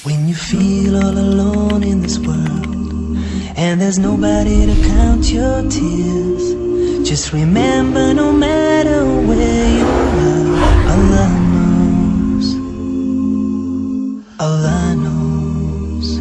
When you feel all alone in this world and there's nobody to count your tears, just remember no matter where you are, Allah knows, Allah knows.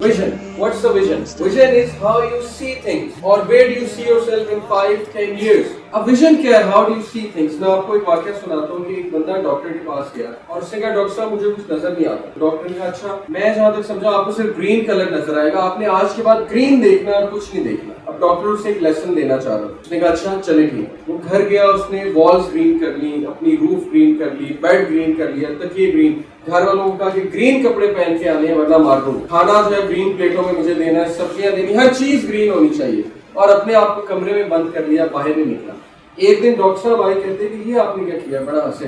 Vision. What's the vision? Vision is how you see things, or where do you see yourself in 5-10 years. अब vision क्या है? How do you see things? मैं आपको एक वाकया सुनाता हूँ कि एक बंदा डॉक्टर के पास गया और उसने कहा डॉक्टर साहब मुझे कुछ नजर नहीं आता। डॉक्टर ने कहा अच्छा, मैं जहाँ तक समझा आपको सिर्फ ग्रीन कलर नजर आएगा, आपने आज के बाद ग्रीन देखना और कुछ नहीं देखना। अब डॉक्टर उसे एक लेसन देना चाह रहा है। उसने कहा अच्छा चले ठीक। वो घर गया, उसने वॉल्स ग्रीन कर ली, अपनी रूफ ग्रीन कर ली, बेड ग्रीन कर लिया, तकिए ग्रीन। घर वालों को कहा कि ग्रीन कपड़े पहन के आने हैं वरना मार दूंगा, खाना जो है ग्रीन प्लेटों में मुझे देना है, सब्जियां देनी, हर चीज ग्रीन होनी चाहिए। और अपने आप को कमरे में बंद कर लिया, बाहर नहीं निकला। एक दिन डॉक्टर साहब आए, कहते कि ये आपने क्या किया? बड़ा हंसे।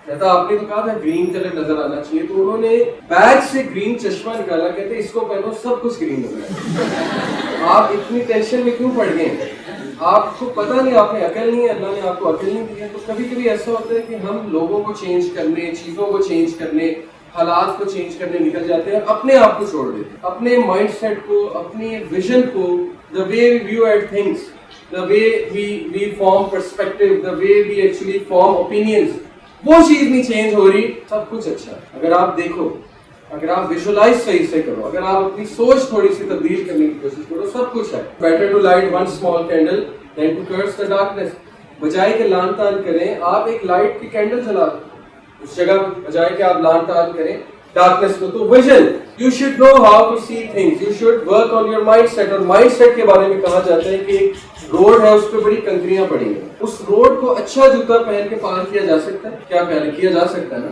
कहता आपने तो कहा था ग्रीन कलर नजर आना चाहिए। तो उन्होंने बैग से ग्रीन चश्मा निकाला, कहते इसको पहनो सब कुछ ग्रीन हो गया। आप इतनी टेंशन में क्यों पड़ गए? आपको पता नहीं, आपने अकल नहीं है, अल्लाह ने आपको अकल नहीं दी है। तो कभी कभी ऐसा होता है कि हम लोगों को चेंज करने, चीजों को चेंज करने, हालात को चेंज करने निकल जाते हैं, अपने आप को छोड़ देते हैं, अपने माइंडसेट को, अपने विजन को, the way we view at things, the way we form perspective, the way we actually form opinions, वो चीज नहीं चेंज हो रही, सब कुछ अच्छा है। अगर आप देखो, अगर आप विजुलाइज सही से करो, अगर आप अपनी सोच थोड़ी सी तब्दील करने की कोशिश करो, सब कुछ है। Better to light one small candle than to curse the darkness. बजाय के लान तान करें, आप एक लाइट की कैंडल जला दो उस जगह, बजाय के आप लान तान करें डार्कनेस को। तो vision, you should know how to see things, you should work on your mindset. और माइंडसेट के बारे में कहा जाता है कि रोड है, उस पर बड़ी कंकरियां पड़ी हैं, उस रोड को अच्छा जूता पहन के पार किया जा सकता है। क्या पहन किया जा सकता है ना?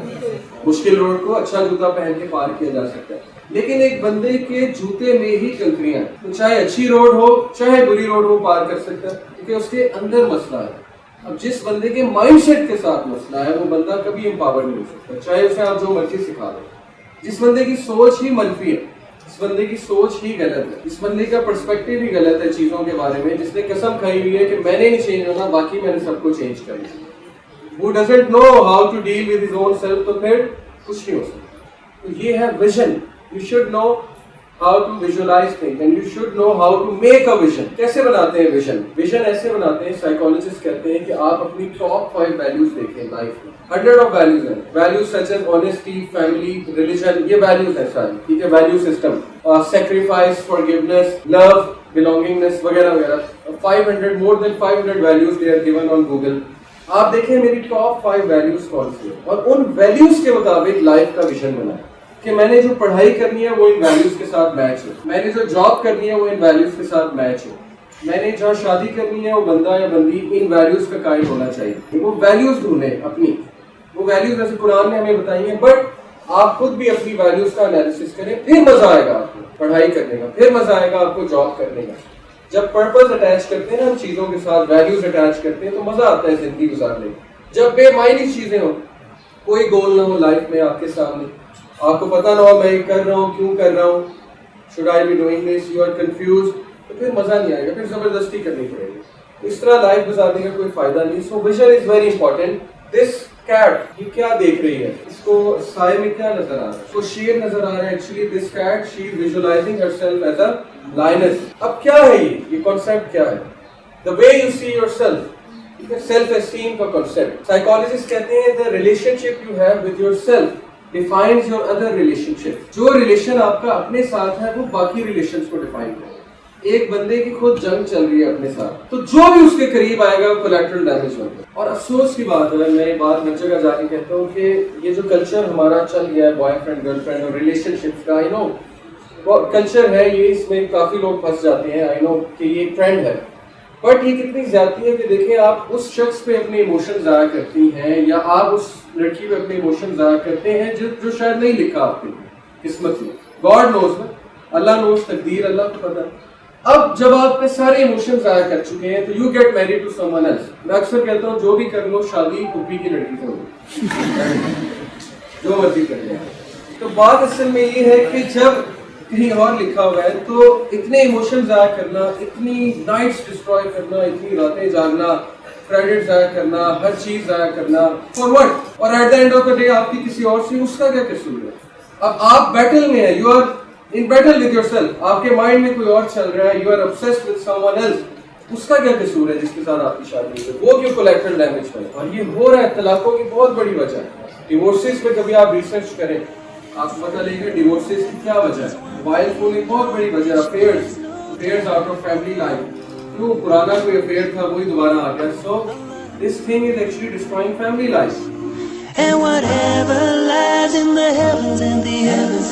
मुश्किल रोड को अच्छा जूता पहन के पार किया जा सकता है, लेकिन एक बंदे के जूते में ही कंकरियां, तो चाहे अच्छी रोड हो चाहे बुरी रोड हो, पार कर सकता है, क्योंकि उसके अंदर मसला है। अब जिस बंदे के माइंडसेट के साथ मसला है, वो बंदा कभी एम्पावर नहीं हो सकता, चाहे उसे आप जो मर्जी सिखा दो। जिस बंदे की सोच ही मनफी है, इस बंदे की सोच ही गलत है, इस बंदे का पर्सपेक्टिव ही गलत है चीजों के बारे में, जिसने कसम खाई हुई है कि मैंने नहीं चेंज होना, बाकी मैंने सबको चेंज कर दिया। Who doesn't know how to deal with his own self, तो फिर कुछ नहीं हो सकता। तो ये है vision. You should know how to visualize things and you should know how to make a vision. कैसे बनाते हैं विजन? विजन ऐसे बनाते हैं, साइकोलॉजिस्ट कहते हैं कि आप अपनी टॉप 5 वैल्यूज देखें लाइफ में। 100 ऑफ वैल्यूज हैं, values such as honesty, family, religion, ये वैल्यूज हैं सारी, ठीक है? Value system, sacrifice, forgiveness, love, belongingness वगैरह वगैरह। 500, more than 500 values they are given on Google. आप देखें मेरी टॉप 5 वैल्यूज कौन सी है, और उन वैल्यूज के मुताबिक लाइफ का विजन बनाए कि मैंने जो पढ़ाई करनी है वो इन वैल्यूज के साथ मैच हो, मैंने जो जॉब करनी है वो इन वैल्यूज के साथ मैच हो, मैंने जहाँ शादी करनी है वो बंदा या बंदी इन वैल्यूज का कायल होना चाहिए। वो वैल्यूज ढूंढे अपनी, वो वैल्यूज जैसे कुरान ने हमें बताई हैं, बट आप खुद भी अपनी वैल्यूज का एनालिसिस करें, फिर मजा आएगा आपको पढ़ाई करने का, फिर मजा आएगा आपको जॉब करने का। जब पर्पस अटैच करते हैं ना हम चीजों के साथ, वैल्यूज अटैच करते हैं, तो मजा आता है जिंदगी गुजारने। जब बेमायनी चीजें हो, कोई गोल ना हो लाइफ में आपके सामने, आपको पता ना हो मैं ये कर रहा हूँ, क्यों कर रहा हूँ, should I be doing this, you are confuse, तो फिर मजा नहीं आएगा, फिर जबरदस्ती करनी पड़ेगी। इस तरह लाइफ गुजारने का कोई फायदा नहीं। So vision is very important. This cat, ये क्या देख रही है, इसको साए में क्या नजर आ रहा है, इसको शेर नजर आ रहा है। Actually this cat, she is visualising herself as a lioness. अब क्या है ये कॉन्सेप्ट क्या है? The way you see yourself, self esteem का कॉन्सेप्ट। साइकोलॉजिस्ट कहते हैं the relationship you have with yourself defines your other relationship. जो रिलेशन आपका अपने साथ है वो बाकी रिलेशंस को डिफाइन करे। एक बंदे की खुद जंग चल रही है अपने साथ, तो जो भी उसके करीब आएगा वो कोलैटरल डैमेज होगा। और अफसोस की बात है, मैं ये बात हर जगह जाके कहता हूँ कि ये जो कल्चर हमारा चल गया है बॉयफ्रेंड गर्लफ्रेंड और रिलेशनशिप्स का, आई नो कल्चर है ये, इसमें काफी लोग फंस जाते हैं, आई नो कि ये ट्रेंड है, बट ये कितनी ज्यादती है कि देखें आप उस शख्स पे अपने इमोशन जाया करती हैं, या आप उस लड़की पे अपने इमोशन जाया करते हैं जो शायद नहीं लिखा आपकी किस्मत में। गॉड नोज ना, अल्लाह नोज, तकदीर अल्लाह को पता। अब जब आप अपने सारे इमोशन जाया कर चुके हैं तो you get married to someone else. मैं अक्सर कहता हूँ जो भी कर लो शादी पुप्पी की लड़की से हो, जो मर्जी कर ले। तो बात असल में ये है कि जब कहीं और लिखा हुआ है तो इतने इमोशन जाया करना, इतनी नाइट्स डिस्ट्रॉय करना, इतनी रातें जागना, क्रेडिट जाया करना, हर चीज जाया करना, फॉर व्हाट? और at the end of the day आपकी किसी और से उसका क्या कसूर है? اب آپ بیٹل میں ہیں, you are in battle with yourself, آپ کے مائنڈ میں کوئی اور چل رہا ہے, you are obsessed with someone else. اس کا کیا قصور ہے جس کے ساتھ آپ کی شادی ہوئی, وہ کیوں کولیکٹرل ڈیمیج ہے؟ اور یہ ہو رہا ہے طلاقوں کی بہت بڑی وجہ ہے. ڈیورسز پہ کبھی آپ ریسرچ کریں, آپ کو پتہ لگے گا ڈیورسز کی کیا وجہ ہے. موبائل فون ایک بہت بڑی وجہ ہے. Affairs out of family life, کیوں پرانا کوئی افیئر تھا وہی دوبارہ آ گیا. So this thing is actually destroying family life. And whatever lies in the heavens and the heavens,